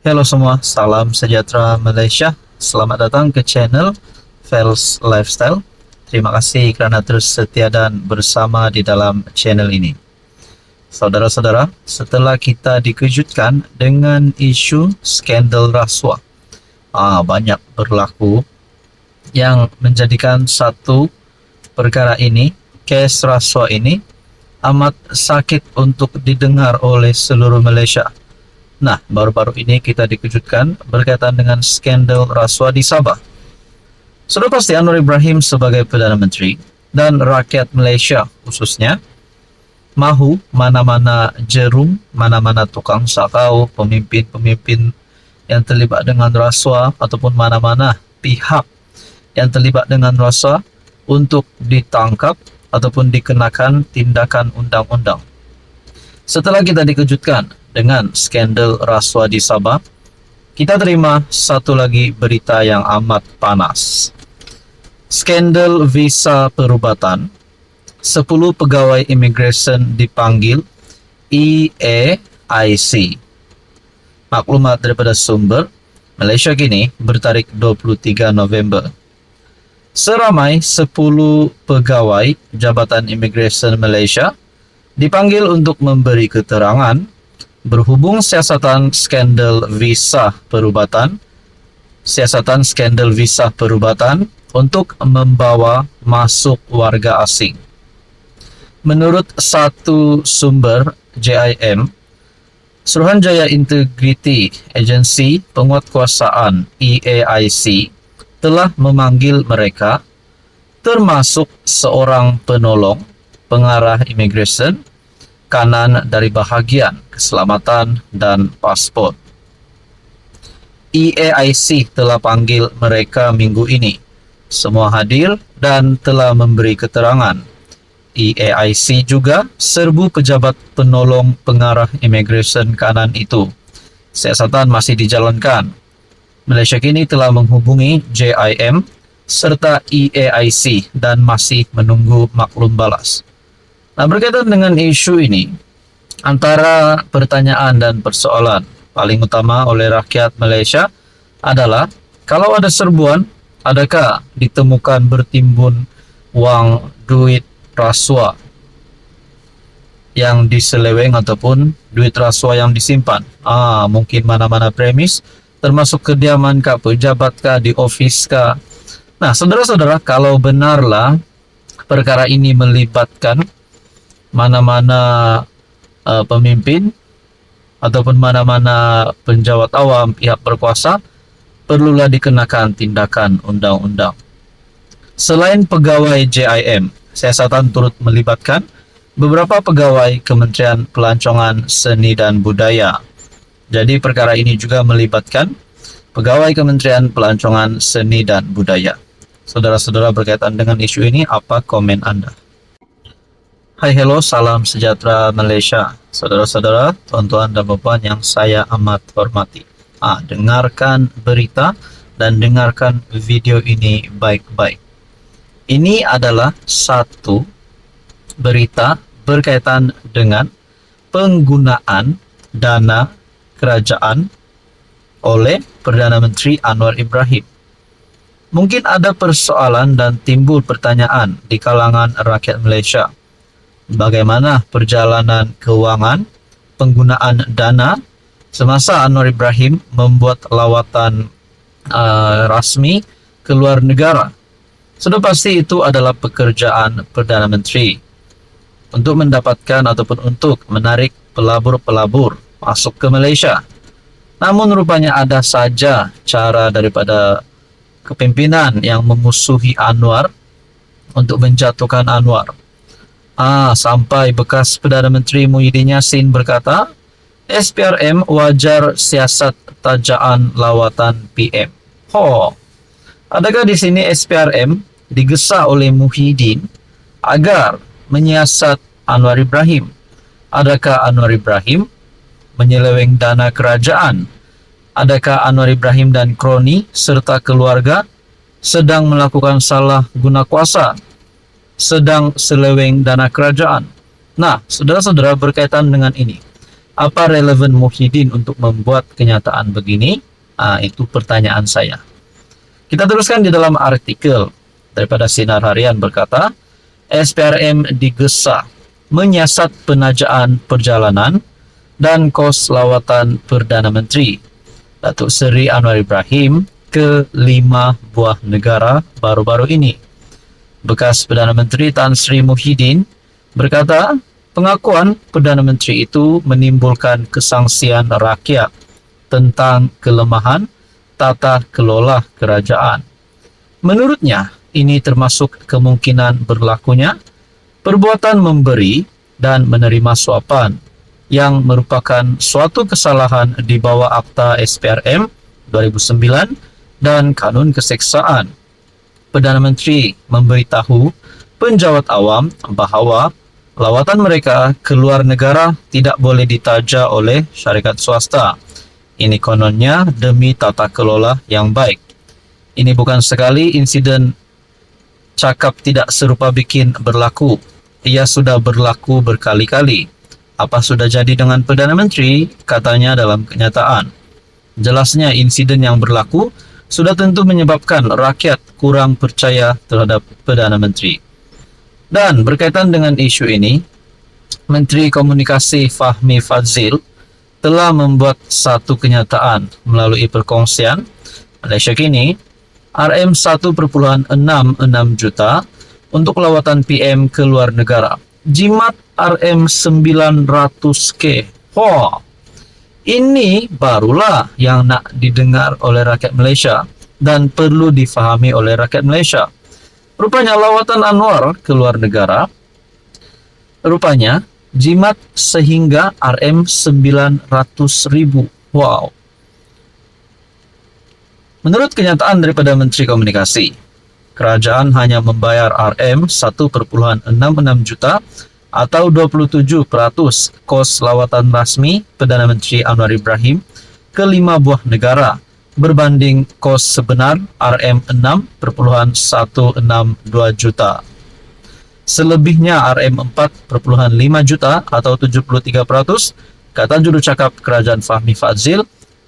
Halo semua, salam sejahtera Malaysia. Selamat datang ke channel Fels Lifestyle. Terima kasih kerana terus setia dan bersama di dalam channel ini. Saudara-saudara, setelah kita dikejutkan dengan isu skandal rasuah, banyak berlaku yang menjadikan satu perkara ini, kes rasuah ini, amat sakit untuk didengar oleh seluruh Malaysia. Nah, baru-baru ini kita dikejutkan berkaitan dengan skandal rasuah di Sabah. Sudah pasti Anwar Ibrahim sebagai Perdana Menteri dan rakyat Malaysia khususnya mahu mana-mana jerum, mana-mana tukang sakau, pemimpin-pemimpin yang terlibat dengan rasuah ataupun mana-mana pihak yang terlibat dengan rasuah untuk ditangkap ataupun dikenakan tindakan undang-undang. Setelah kita dikejutkan dengan skandal rasuah di Sabah, kita terima satu lagi berita yang amat panas. Skandal visa perubatan, 10 pegawai imigresen dipanggil EAIC. Maklumat daripada sumber, Malaysia kini bertarikh 23 November. Seramai 10 pegawai Jabatan Imigresen Malaysia dipanggil untuk memberi keterangan berhubung siasatan skandal visa perubatan untuk membawa masuk warga asing. Menurut satu sumber JIM, Suruhanjaya Integriti Agensi Penguatkuasaan EAIC telah memanggil mereka, termasuk seorang penolong pengarah imigresen, kanan dari bahagian keselamatan dan pasport. EAIC telah panggil mereka minggu ini. Semua hadir dan telah memberi keterangan. EAIC juga serbu pejabat penolong pengarah imigresen kanan itu. Siasatan masih dijalankan. Malaysia kini telah menghubungi JIM serta EAIC dan masih menunggu maklum balas. Nah, berkaitan dengan isu ini, antara pertanyaan dan persoalan paling utama oleh rakyat Malaysia adalah, kalau ada serbuan, adakah ditemukan bertimbun wang duit rasuah yang diseleweng ataupun duit rasuah yang disimpan? Mungkin mana-mana premis, termasuk kediaman kah, pejabat kah, di ofis kah. Nah, saudara-saudara, kalau benarlah perkara ini melibatkan mana-mana pemimpin ataupun mana-mana penjawat awam pihak berkuasa, perlulah dikenakan tindakan undang-undang. Selain pegawai JIM, siasatan turut melibatkan beberapa pegawai Kementerian Pelancongan Seni dan Budaya. Jadi perkara ini juga melibatkan pegawai Kementerian Pelancongan Seni dan Budaya. Saudara-saudara, berkaitan dengan isu ini, apa komen Anda? Hai, hello, salam sejahtera Malaysia. Saudara-saudara, tuan-tuan dan puan yang saya amat hormati. Dengarkan berita dan dengarkan video ini baik-baik. Ini adalah satu berita berkaitan dengan penggunaan dana kerajaan oleh Perdana Menteri Anwar Ibrahim. Mungkin ada persoalan dan timbul pertanyaan di kalangan rakyat Malaysia. Bagaimana perjalanan keuangan, penggunaan dana semasa Anwar Ibrahim membuat lawatan rasmi ke luar negara? Sudah pasti itu adalah pekerjaan Perdana Menteri untuk mendapatkan ataupun untuk menarik pelabur-pelabur masuk ke Malaysia. Namun rupanya ada saja cara daripada kepimpinan yang memusuhi Anwar untuk menjatuhkan Anwar. Sampai bekas Perdana Menteri Muhyiddin Yassin berkata, SPRM wajar siasat tajaan lawatan PM. Adakah di sini SPRM digesa oleh Muhyiddin agar menyiasat Anwar Ibrahim? Adakah Anwar Ibrahim menyeleweng dana kerajaan? Adakah Anwar Ibrahim dan kroni serta keluarga sedang melakukan salah guna kuasa, sedang seleweng dana kerajaan? Nah, saudara-saudara, berkaitan dengan ini, Apa relevan Muhyiddin untuk membuat kenyataan begini? Itu pertanyaan saya. Kita teruskan di dalam artikel daripada Sinar Harian berkata, SPRM digesa menyiasat penajaan perjalanan dan kos lawatan Perdana Menteri Datuk Seri Anwar Ibrahim ke 5 buah negara baru-baru ini. Bekas Perdana Menteri Tan Sri Muhyiddin berkata, pengakuan Perdana Menteri itu menimbulkan kesangsian rakyat tentang kelemahan tata kelola kerajaan. Menurutnya, ini termasuk kemungkinan berlakunya perbuatan memberi dan menerima suapan yang merupakan suatu kesalahan di bawah Akta SPRM 2009 dan Kanun Keseksaan. Perdana Menteri memberitahu penjawat awam bahawa lawatan mereka ke luar negara tidak boleh ditaja oleh syarikat swasta. Ini kononnya demi tata kelola yang baik. Ini bukan sekali insiden cakap tidak serupa bikin berlaku. Ia sudah berlaku berkali-kali. Apa sudah jadi dengan Perdana Menteri? Katanya dalam kenyataan. Jelasnya insiden yang berlaku sudah tentu menyebabkan rakyat kurang percaya terhadap Perdana Menteri. Dan berkaitan dengan isu ini, Menteri Komunikasi Fahmi Fadzil telah membuat satu kenyataan melalui perkongsian Malaysia Kini RM1.66 juta untuk lawatan PM ke luar negara. Jimat RM900K. Ini barulah yang nak didengar oleh rakyat Malaysia dan perlu difahami oleh rakyat Malaysia. Rupanya lawatan Anwar ke luar negara jimat sehingga RM900.000. Wow. Menurut kenyataan daripada Menteri Komunikasi, kerajaan hanya membayar RM1.66 juta atau 27% kos lawatan rasmi Perdana Menteri Anwar Ibrahim ke 5 buah negara berbanding kos sebenar RM6.162 juta. Selebihnya RM4.5 juta atau 73%, kata jurucakap kerajaan Fahmi Fadzil,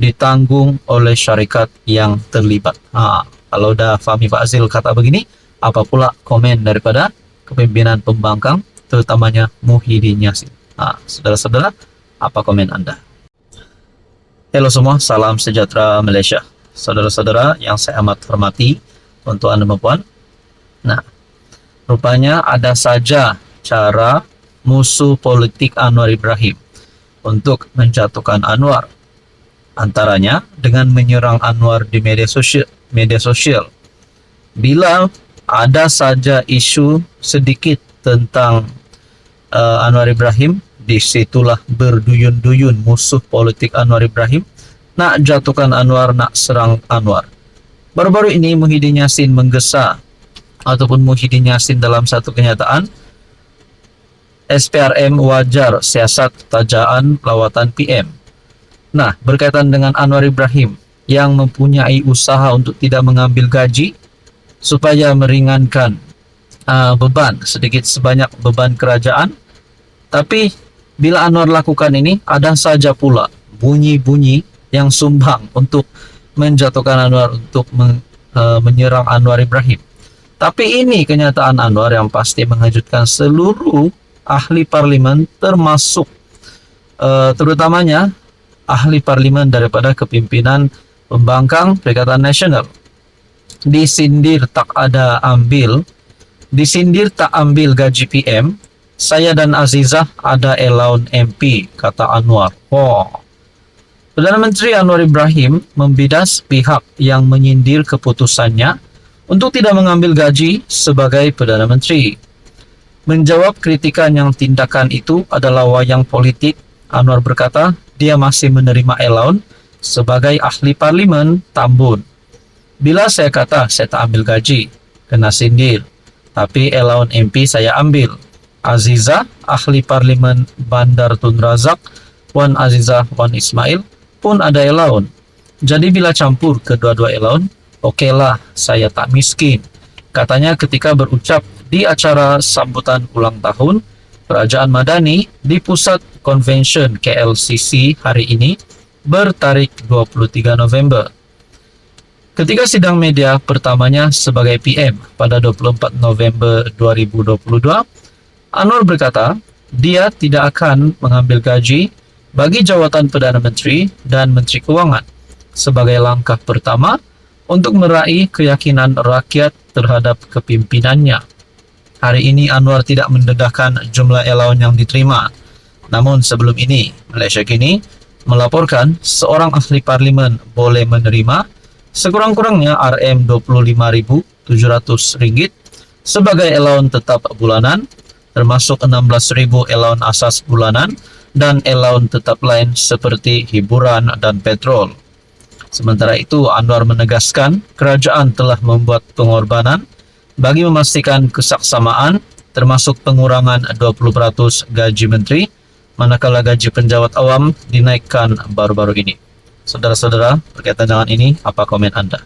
ditanggung oleh syarikat yang terlibat. Kalau dah Fahmi Fadzil kata begini, apa pula komen daripada kepimpinan pembangkang, terutamanya Muhyiddin Yassin? Saudara-saudara, apa komen Anda? Halo semua, salam sejahtera Malaysia. Saudara-saudara yang saya amat hormati, tuan-tuan dan puan. Nah, rupanya ada saja cara musuh politik Anwar Ibrahim untuk menjatuhkan Anwar. Antaranya dengan menyerang Anwar di media sosial. Bila ada saja isu sedikit tentang Anwar Ibrahim, disitulah berduyun-duyun musuh politik Anwar Ibrahim nak jatuhkan Anwar, nak serang Anwar. Baru-baru ini Muhyiddin Yassin menggesa ataupun Muhyiddin Yassin dalam satu kenyataan, SPRM wajar siasat tajaan lawatan PM. Nah, berkaitan dengan Anwar Ibrahim yang mempunyai usaha untuk tidak mengambil gaji supaya meringankan beban sedikit sebanyak beban kerajaan. Tapi bila Anwar lakukan ini, ada saja pula bunyi-bunyi yang sumbang untuk menjatuhkan Anwar, untuk menyerang Anwar Ibrahim. Tapi ini kenyataan Anwar yang pasti mengejutkan seluruh ahli parlimen, termasuk terutamanya ahli parlimen daripada kepimpinan pembangkang Perikatan Nasional. Disindir tak ambil gaji PM, saya dan Azizah ada allowance MP, kata Anwar. Perdana Menteri Anwar Ibrahim membidas pihak yang menyindir keputusannya untuk tidak mengambil gaji sebagai Perdana Menteri. Menjawab kritikan yang tindakan itu adalah wayang politik, Anwar berkata dia masih menerima allowance sebagai ahli parlimen Tambun. Bila saya kata saya tak ambil gaji, kena sindir. Tapi allowance MP saya ambil. Azizah, ahli parlimen Bandar Tun Razak, Wan Azizah Wan Ismail pun ada allowance. Jadi bila campur kedua-dua allowance, okeylah, saya tak miskin. Katanya ketika berucap di acara sambutan ulang tahun Kerajaan Madani di Pusat Convention KLCC hari ini bertarik 23 November. Ketika sidang media pertamanya sebagai PM pada 24 November 2022, Anwar berkata dia tidak akan mengambil gaji bagi jawatan Perdana Menteri dan Menteri Keuangan sebagai langkah pertama untuk meraih keyakinan rakyat terhadap kepimpinannya. Hari ini Anwar tidak mendedahkan jumlah allowance yang diterima. Namun sebelum ini, Malaysia kini melaporkan seorang ahli parlimen boleh menerima sekurang-kurangnya RM25.700 sebagai allowance tetap bulanan, termasuk 16.000 allowance asas bulanan dan allowance tetap lain seperti hiburan dan petrol. Sementara itu, Anwar menegaskan kerajaan telah membuat pengorbanan bagi memastikan kesaksamaan, termasuk pengurangan 20% gaji menteri, manakala gaji penjawat awam dinaikkan baru-baru ini. Saudara-saudara, berkaitan dengan ini, apa komen Anda?